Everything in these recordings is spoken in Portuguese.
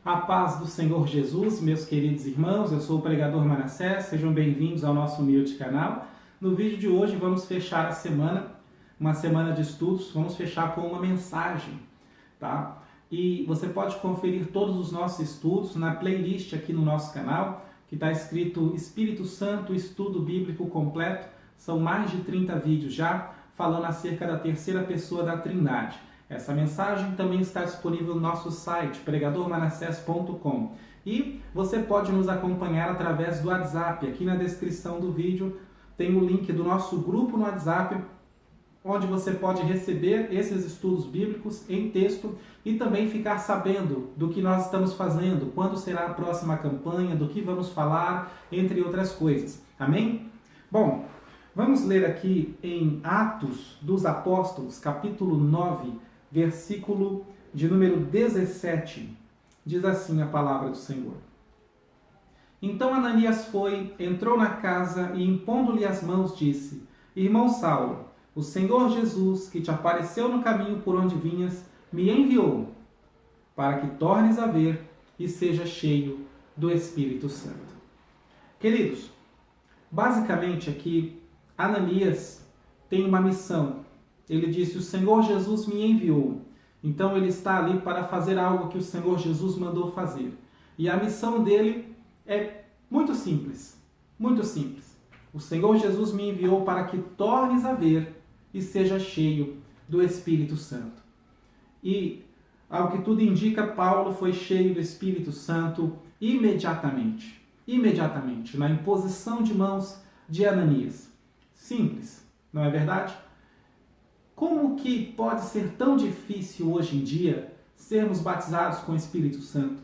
A paz do Senhor Jesus, meus queridos irmãos, eu sou o pregador Manassés, sejam bem-vindos ao nosso humilde canal. No vídeo de hoje vamos fechar a semana, uma semana de estudos, vamos fechar com uma mensagem, tá? E você pode conferir todos os nossos estudos na playlist aqui no nosso canal, que está escrito Espírito Santo, Estudo Bíblico Completo. São mais de 30 vídeos já, falando acerca da terceira pessoa da Trindade. Essa mensagem também está disponível no nosso site, pregadormanassés.com. E você pode nos acompanhar através do WhatsApp. Aqui na descrição do vídeo tem o link do nosso grupo no WhatsApp, onde você pode receber esses estudos bíblicos em texto e também ficar sabendo do que nós estamos fazendo, quando será a próxima campanha, do que vamos falar, entre outras coisas. Amém? Bom, vamos ler aqui em Atos dos Apóstolos, capítulo 9, versículo de número 17, diz assim a palavra do Senhor. Então Ananias foi, entrou na casa e, impondo-lhe as mãos, disse: Irmão Saulo, o Senhor Jesus, que te apareceu no caminho por onde vinhas, me enviou, para que tornes a ver e seja cheio do Espírito Santo. Queridos, basicamente aqui, Ananias tem uma missão. Ele disse: o Senhor Jesus me enviou. Então ele está ali para fazer algo que o Senhor Jesus mandou fazer. E a missão dele é muito simples. Muito simples. O Senhor Jesus me enviou para que tornes a ver e seja cheio do Espírito Santo. E, ao que tudo indica, Paulo foi cheio do Espírito Santo imediatamente. Imediatamente, na imposição de mãos de Ananias. Simples, não é verdade? Como que pode ser tão difícil hoje em dia sermos batizados com o Espírito Santo?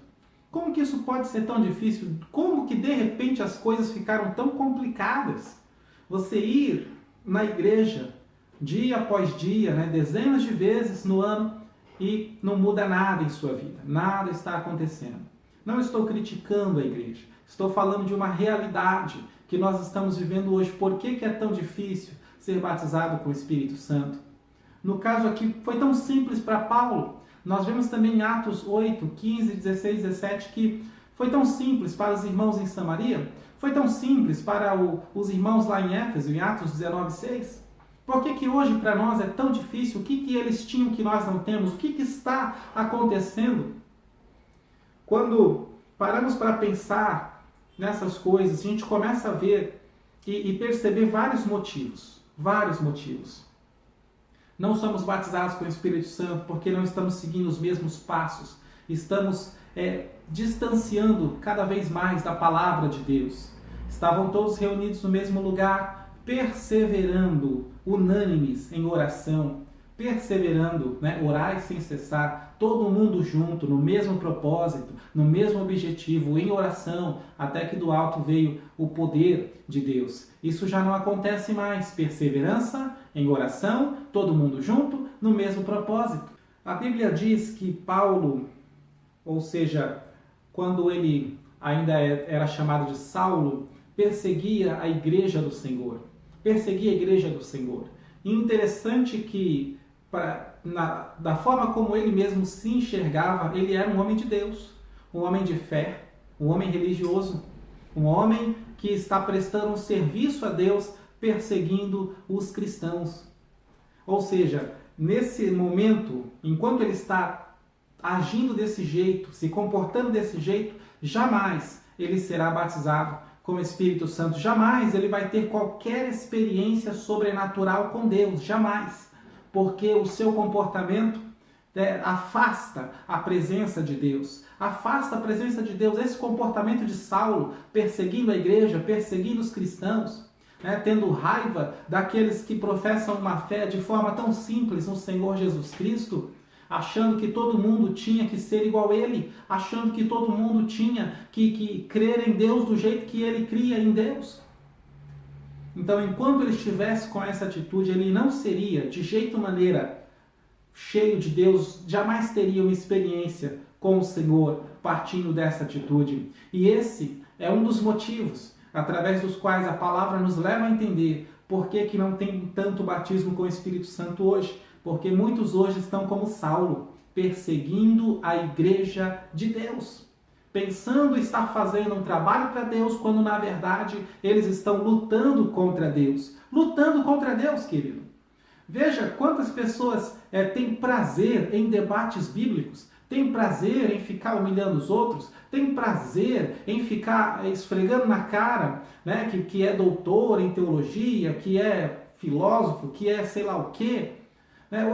Como que isso pode ser tão difícil? Como que de repente as coisas ficaram tão complicadas? Você ir na igreja dia após dia, dezenas de vezes no ano e não muda nada em sua vida. Nada está acontecendo. Não estou criticando a igreja. Estou falando de uma realidade que nós estamos vivendo hoje. Por que é tão difícil ser batizado com o Espírito Santo? No caso aqui, foi tão simples para Paulo. Nós vemos também em Atos 8, 15, 16, 17, que foi tão simples para os irmãos em Samaria, foi tão simples para os irmãos lá em Éfeso, em Atos 19, 6. Por que hoje para nós é tão difícil? O que eles tinham que nós não temos? O que está acontecendo? Quando paramos para pensar nessas coisas, a gente começa a ver e perceber vários motivos. Vários motivos. Não somos batizados com o Espírito Santo porque não estamos seguindo os mesmos passos. Estamos distanciando cada vez mais da palavra de Deus. Estavam todos reunidos no mesmo lugar, perseverando, unânimes em oração, perseverando, orai sem cessar, todo mundo junto, no mesmo propósito, no mesmo objetivo, em oração, até que do alto veio o poder de Deus. Isso já não acontece mais. Perseverança em oração, todo mundo junto, no mesmo propósito. A Bíblia diz que Paulo, ou seja, quando ele ainda era chamado de Saulo, perseguia a igreja do Senhor. Perseguia a igreja do Senhor. E interessante que, da forma como ele mesmo se enxergava, ele era um homem de Deus, um homem de fé, um homem religioso, um homem que está prestando um serviço a Deus, perseguindo os cristãos. Ou seja, nesse momento, enquanto ele está agindo desse jeito, se comportando desse jeito, jamais ele será batizado com o Espírito Santo. Jamais ele vai ter qualquer experiência sobrenatural com Deus. Jamais. Porque o seu comportamento afasta a presença de Deus. Afasta a presença de Deus. Esse comportamento de Saulo, perseguindo a igreja, perseguindo os cristãos, tendo raiva daqueles que professam uma fé de forma tão simples no Senhor Jesus Cristo, achando que todo mundo tinha que ser igual a ele, achando que todo mundo tinha que crer em Deus do jeito que ele cria em Deus. Então, enquanto ele estivesse com essa atitude, ele não seria, de jeito maneira, cheio de Deus, jamais teria uma experiência com o Senhor partindo dessa atitude. E esse é um dos motivos através dos quais a palavra nos leva a entender por que não tem tanto batismo com o Espírito Santo hoje. Porque muitos hoje estão como Saulo, perseguindo a igreja de Deus. pensando estar fazendo um trabalho para Deus, quando na verdade eles estão lutando contra Deus. Lutando contra Deus, querido. Veja quantas pessoas têm prazer em debates bíblicos, têm prazer em ficar humilhando os outros, têm prazer em ficar esfregando na cara, né, que é doutor em teologia, que é filósofo, que é sei lá o quê.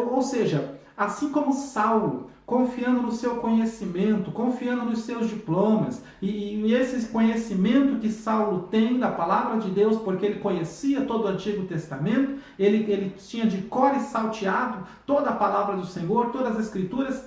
Ou seja, assim como Saulo, confiando no seu conhecimento, confiando nos seus diplomas, e esse conhecimento que Saulo tem da palavra de Deus, porque ele conhecia todo o Antigo Testamento, ele tinha de cor e salteado toda a palavra do Senhor, todas as Escrituras,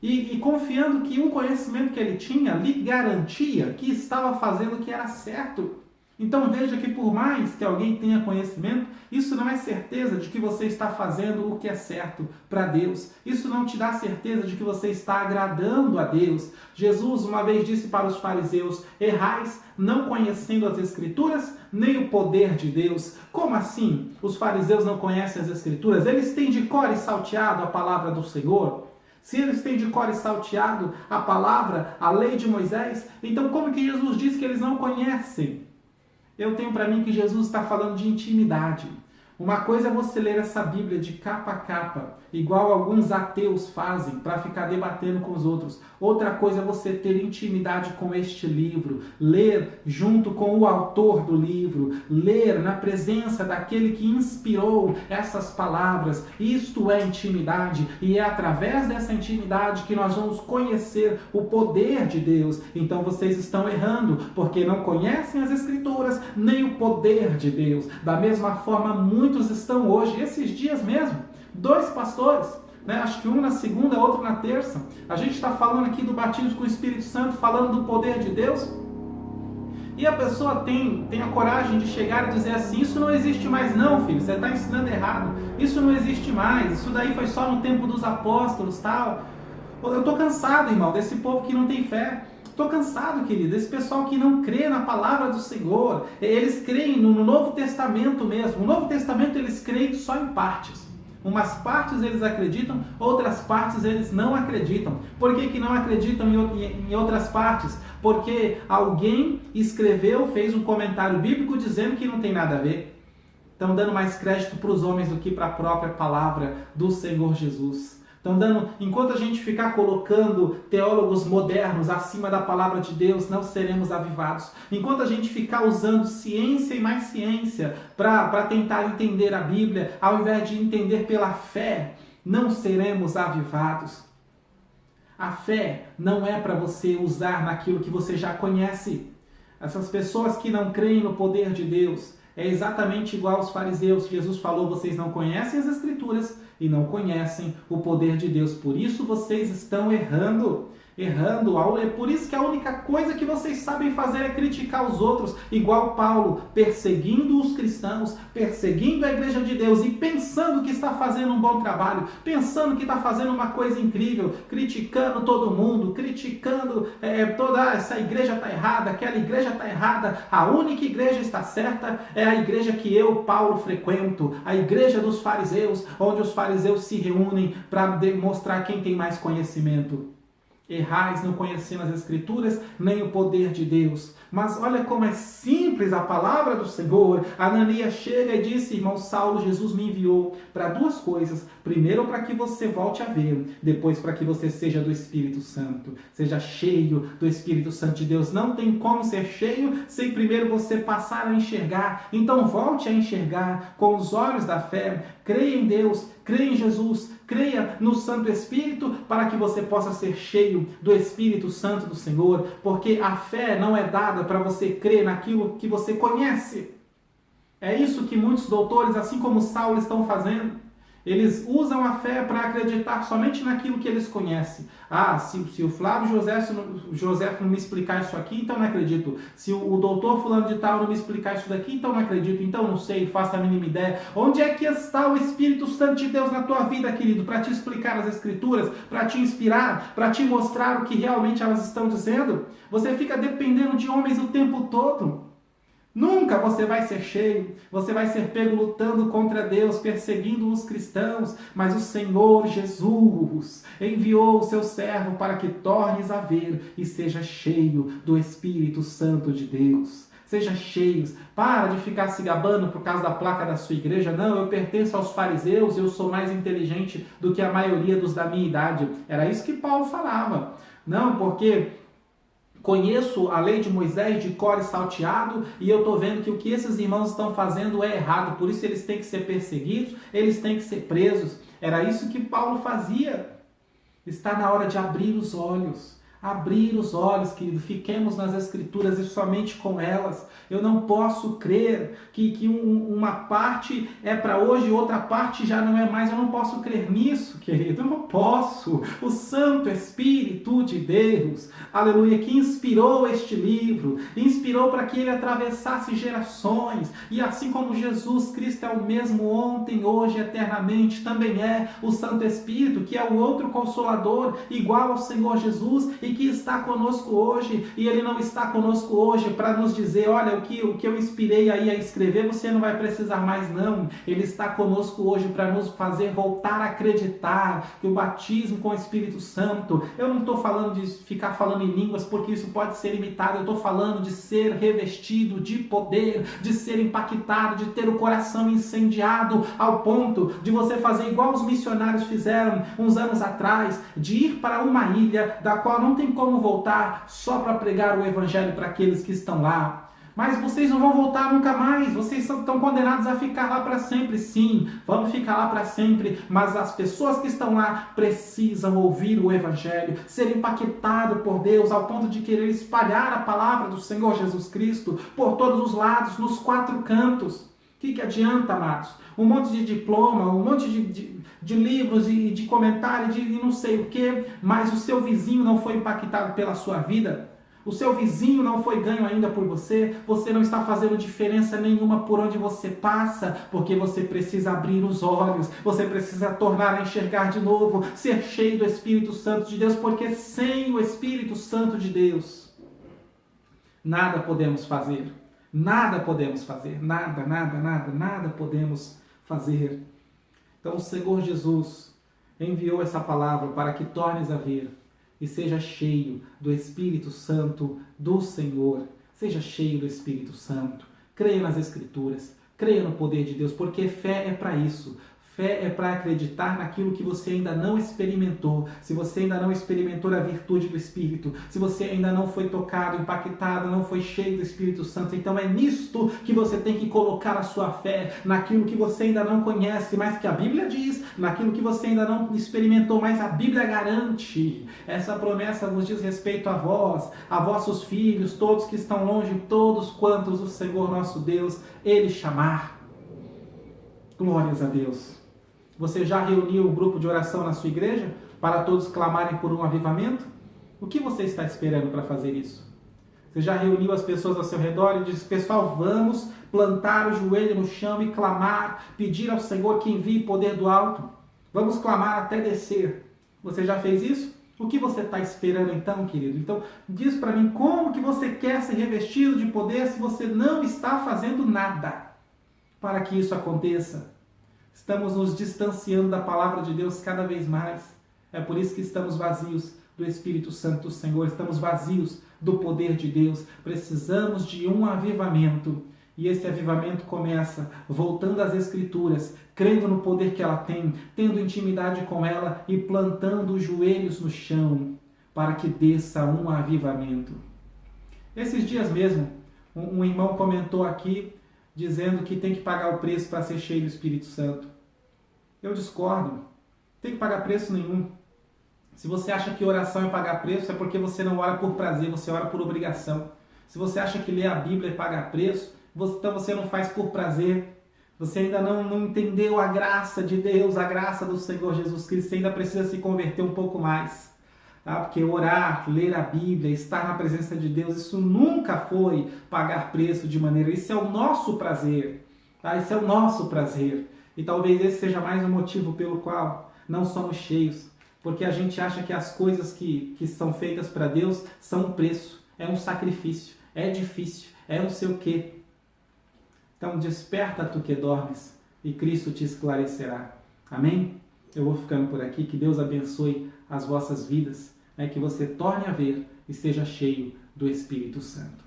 e confiando que o conhecimento que ele tinha lhe garantia que estava fazendo o que era certo. Então veja que por mais que alguém tenha conhecimento, isso não é certeza de que você está fazendo o que é certo para Deus. Isso não te dá certeza de que você está agradando a Deus. Jesus uma vez disse para os fariseus: errais não conhecendo as Escrituras, nem o poder de Deus. Como assim? Os fariseus não conhecem as Escrituras? Eles têm de cor e salteado a palavra do Senhor? Se eles têm de cor e salteado a palavra, a lei de Moisés, então como que Jesus diz que eles não conhecem? Eu tenho para mim que Jesus está falando de intimidade. Uma coisa é você ler essa Bíblia de capa a capa, igual alguns ateus fazem para ficar debatendo com os outros. Outra coisa é você ter intimidade com este livro, ler junto com o autor do livro, ler na presença daquele que inspirou essas palavras. Isto é intimidade, e é através dessa intimidade que nós vamos conhecer o poder de Deus. Então vocês estão errando, porque não conhecem as Escrituras, nem o poder de Deus. Da mesma forma, muitos estão hoje, esses dias mesmo, 2 pastores, acho que um na segunda, outro na terça. A gente está falando aqui do batismo com o Espírito Santo, falando do poder de Deus. E a pessoa tem a coragem de chegar e dizer assim: isso não existe mais não, filho, você está ensinando errado. Isso não existe mais, isso daí foi só no tempo dos apóstolos, tal. Eu estou cansado, irmão, desse povo que não tem fé. Estou cansado, querido, desse pessoal que não crê na palavra do Senhor. Eles creem no Novo Testamento mesmo. No Novo Testamento eles creem só em partes. Umas partes eles acreditam, outras partes eles não acreditam. Por que não acreditam em outras partes? Porque alguém escreveu, fez um comentário bíblico dizendo que não tem nada a ver. Estão dando mais crédito para os homens do que para a própria palavra do Senhor Jesus. Enquanto a gente ficar colocando teólogos modernos acima da palavra de Deus, não seremos avivados. Enquanto a gente ficar usando ciência e mais ciência para tentar entender a Bíblia, ao invés de entender pela fé, não seremos avivados. A fé não é para você usar naquilo que você já conhece. Essas pessoas que não creem no poder de Deus, é exatamente igual aos fariseus. Jesus falou: vocês não conhecem as Escrituras e não conhecem o poder de Deus. Por isso vocês estão errando. É por isso que a única coisa que vocês sabem fazer é criticar os outros, igual Paulo, perseguindo os cristãos, perseguindo a igreja de Deus e pensando que está fazendo um bom trabalho, pensando que está fazendo uma coisa incrível, criticando todo mundo, criticando toda essa igreja está errada, aquela igreja está errada. A única igreja está certa é a igreja que eu, Paulo, frequento, a igreja dos fariseus, onde os fariseus se reúnem para demonstrar quem tem mais conhecimento. Errais não conhecendo as Escrituras, nem o poder de Deus. Mas olha como é simples a palavra do Senhor. Ananias chega e disse: irmão Saulo, Jesus me enviou para 2 coisas. Primeiro, para que você volte a ver. Depois, para que você seja do Espírito Santo. Seja cheio do Espírito Santo de Deus. Não tem como ser cheio sem primeiro você passar a enxergar. Então volte a enxergar com os olhos da fé. Creia em Deus, creia em Jesus, creia no Santo Espírito, para que você possa ser cheio do Espírito Santo do Senhor, porque a fé não é dada para você crer naquilo que você conhece. É isso que muitos doutores, assim como Saulo, estão fazendo. Eles usam a fé para acreditar somente naquilo que eles conhecem. Se o Flávio José não me explicar isso aqui, então não acredito. Se o doutor fulano de tal não me explicar isso daqui, então não acredito. Então não sei, faço a mínima ideia. Onde é que está o Espírito Santo de Deus na tua vida, querido? Para te explicar as Escrituras, para te inspirar, para te mostrar o que realmente elas estão dizendo? Você fica dependendo de homens o tempo todo. Nunca você vai ser cheio, você vai ser pego lutando contra Deus, perseguindo os cristãos, mas o Senhor Jesus enviou o seu servo para que tornes a ver e seja cheio do Espírito Santo de Deus. Seja cheios, para de ficar se gabando por causa da placa da sua igreja. Não, eu pertenço aos fariseus, eu sou mais inteligente do que a maioria dos da minha idade. Era isso que Paulo falava. Não, porque conheço a lei de Moisés de cor e salteado e eu estou vendo que o que esses irmãos estão fazendo é errado, por isso eles têm que ser perseguidos, eles têm que ser presos. Era isso que Paulo fazia. Está na hora de abrir os olhos. Abrir os olhos, querido, fiquemos nas Escrituras e somente com elas. Eu não posso crer que uma parte é para hoje e outra parte já não é mais. Eu não posso crer nisso, querido, eu não posso. O Santo Espírito de Deus, aleluia, que inspirou este livro, inspirou para que ele atravessasse gerações, e assim como Jesus Cristo é o mesmo ontem, hoje, eternamente, também é o Santo Espírito, que é o outro Consolador, igual ao Senhor Jesus, e que está conosco hoje, e ele não está conosco hoje para nos dizer, olha, o que eu inspirei aí a escrever, você não vai precisar mais não. Ele está conosco hoje para nos fazer voltar a acreditar que o batismo com o Espírito Santo, eu não estou falando de ficar falando em línguas, porque isso pode ser imitado, eu estou falando de ser revestido de poder, de ser impactado, de ter o coração incendiado ao ponto de você fazer igual os missionários fizeram uns anos atrás, de ir para uma ilha da qual não tem como voltar, só para pregar o evangelho para aqueles que estão lá. Mas vocês não vão voltar nunca mais, vocês estão condenados a ficar lá para sempre. Sim, vamos ficar lá para sempre, mas as pessoas que estão lá precisam ouvir o evangelho, ser impactado por Deus ao ponto de querer espalhar a palavra do Senhor Jesus Cristo por todos os lados, nos 4 cantos. O que adianta, amados? Um monte de diploma, um monte de livros e de comentários e não sei o que, mas o seu vizinho não foi impactado pela sua vida. O seu vizinho não foi ganho ainda por você, você não está fazendo diferença nenhuma por onde você passa, porque você precisa abrir os olhos, você precisa tornar a enxergar de novo, ser cheio do Espírito Santo de Deus, porque sem o Espírito Santo de Deus, nada podemos fazer. Nada podemos fazer, nada podemos fazer. Então o Senhor Jesus enviou essa palavra para que tornes a ver e seja cheio do Espírito Santo do Senhor. Seja cheio do Espírito Santo. Creia nas Escrituras, creia no poder de Deus, porque fé é para isso. Fé é para acreditar naquilo que você ainda não experimentou. Se você ainda não experimentou a virtude do Espírito, se você ainda não foi tocado, impactado, não foi cheio do Espírito Santo, então é nisto que você tem que colocar a sua fé, naquilo que você ainda não conhece, mas que a Bíblia diz, naquilo que você ainda não experimentou, mas a Bíblia garante. Essa promessa vos diz respeito a vós, a vossos filhos, todos que estão longe, todos quantos o Senhor nosso Deus, Ele chamar. Glórias a Deus. Você já reuniu um grupo de oração na sua igreja para todos clamarem por um avivamento? O que você está esperando para fazer isso? Você já reuniu as pessoas ao seu redor e disse, pessoal, vamos plantar o joelho no chão e clamar, pedir ao Senhor que envie poder do alto. Vamos clamar até descer. Você já fez isso? O que você está esperando então, querido? Então, diz para mim, como que você quer ser revestido de poder se você não está fazendo nada para que isso aconteça? Estamos nos distanciando da palavra de Deus cada vez mais. É por isso que estamos vazios do Espírito Santo do Senhor, estamos vazios do poder de Deus. Precisamos de um avivamento. E esse avivamento começa voltando às Escrituras, crendo no poder que ela tem, tendo intimidade com ela e plantando os joelhos no chão para que desça um avivamento. Esses dias mesmo, um irmão comentou aqui dizendo que tem que pagar o preço para ser cheio do Espírito Santo. Eu discordo. Não tem que pagar preço nenhum. Se você acha que oração é pagar preço, é porque você não ora por prazer, você ora por obrigação. Se você acha que ler a Bíblia é pagar preço, então você não faz por prazer. Você ainda não entendeu a graça de Deus, a graça do Senhor Jesus Cristo. Você ainda precisa se converter um pouco mais. Tá? Porque orar, ler a Bíblia, estar na presença de Deus, isso nunca foi pagar preço de maneira... Isso é o nosso prazer. Tá? Isso é o nosso prazer. E talvez esse seja mais um motivo pelo qual não somos cheios. Porque a gente acha que as coisas que são feitas para Deus são um preço, é um sacrifício, é difícil, é não sei o quê. Então desperta tu que dormes e Cristo te esclarecerá. Amém? Eu vou ficando por aqui, que Deus abençoe as vossas vidas, que você torne a ver e seja cheio do Espírito Santo.